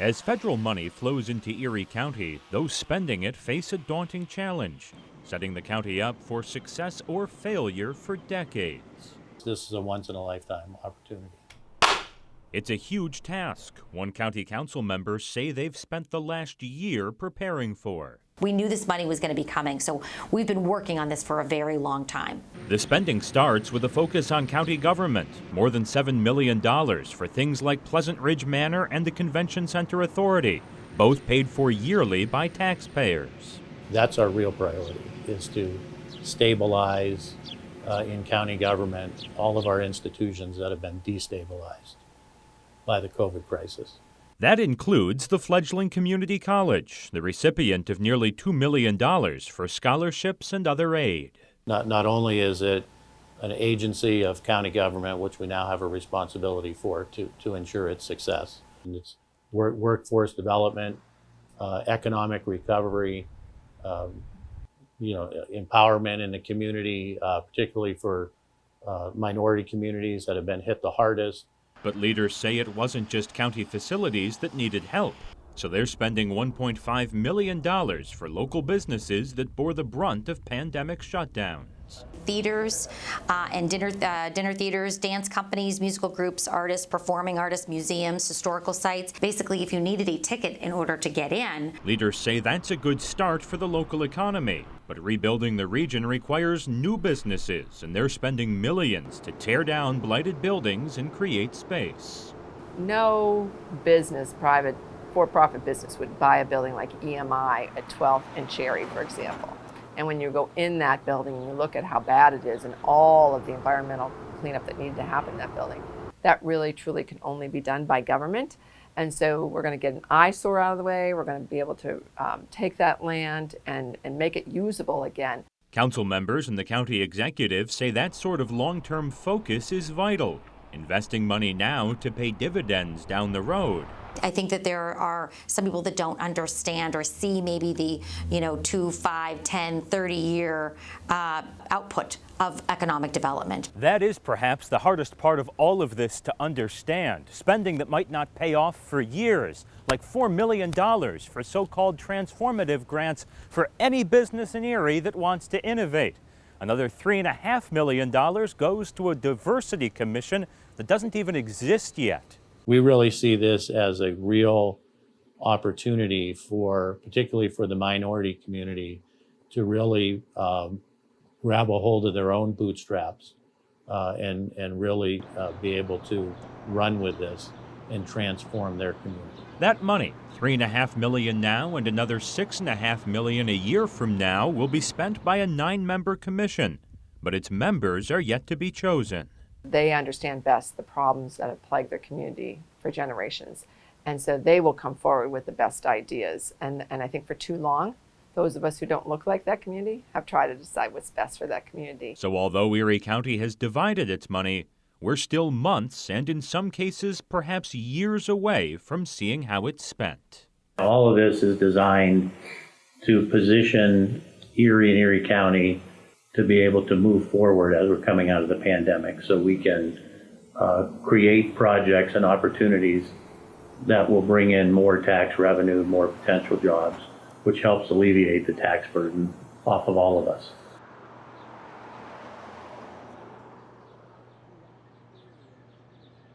As federal money flows into Erie County, those spending it face a daunting challenge, setting the county up for success or failure for decades. This is a once-in-a-lifetime opportunity. It's a huge task one county council members say they've spent the last year preparing for. We knew this money was going to be coming, so we've been working on this for a very long time. The spending starts with a focus on county government, more than $7 million for things like Pleasant Ridge Manor and the Convention Center Authority, both paid for yearly by taxpayers. That's our real priority, is to stabilize in county government all of our institutions that have been destabilized by the COVID crisis. That includes the fledgling community college, the recipient of nearly $2 million for scholarships and other aid. Not only is it an agency of county government, which we now have a responsibility for to ensure its success, and it's workforce development, economic recovery, empowerment in the community, particularly for minority communities that have been hit the hardest. But leaders say it wasn't just county facilities that needed help. So they're spending $1.5 million for local businesses that bore the brunt of pandemic shutdowns. Theaters and dinner theaters, dance companies, musical groups, artists, performing artists, museums, historical sites. Basically, if you needed a ticket in order to get in. Leaders say that's a good start for the local economy. But rebuilding the region requires new businesses, and they're spending millions to tear down blighted buildings and create space. No business, private, for-profit business would buy a building like EMI at 12th and Cherry, for example. And when you go in that building and you look at how bad it is and all of the environmental cleanup that needed to happen in that building, that really truly can only be done by government. And so we're going to get an eyesore out of the way. We're going to be able to take that land and make it usable again. Council members and the county executive say that sort of long-term focus is vital, investing money now to pay dividends down the road. I think that there are some people that don't understand or see maybe the 2, 5, 10, 30-year output of economic development. That is perhaps the hardest part of all of this to understand. Spending that might not pay off for years, like $4 million for so-called transformative grants for any business in Erie that wants to innovate. Another $3.5 million goes to a diversity commission that doesn't even exist yet. We really see this as a real opportunity particularly for the minority community, to really grab a hold of their own bootstraps and really be able to run with this and transform their community. That money, $3.5 million now and another $6.5 million a year from now, will be spent by a 9-member commission, but its members are yet to be chosen. They understand best the problems that have plagued their community for generations. And so they will come forward with the best ideas. And I think for too long, those of us who don't look like that community have tried to decide what's best for that community. So although Erie County has divided its money, we're still months and in some cases perhaps years away from seeing how it's spent. All of this is designed to position Erie and Erie County to be able to move forward as we're coming out of the pandemic, so we can create projects and opportunities that will bring in more tax revenue, more potential jobs, which helps alleviate the tax burden off of all of us.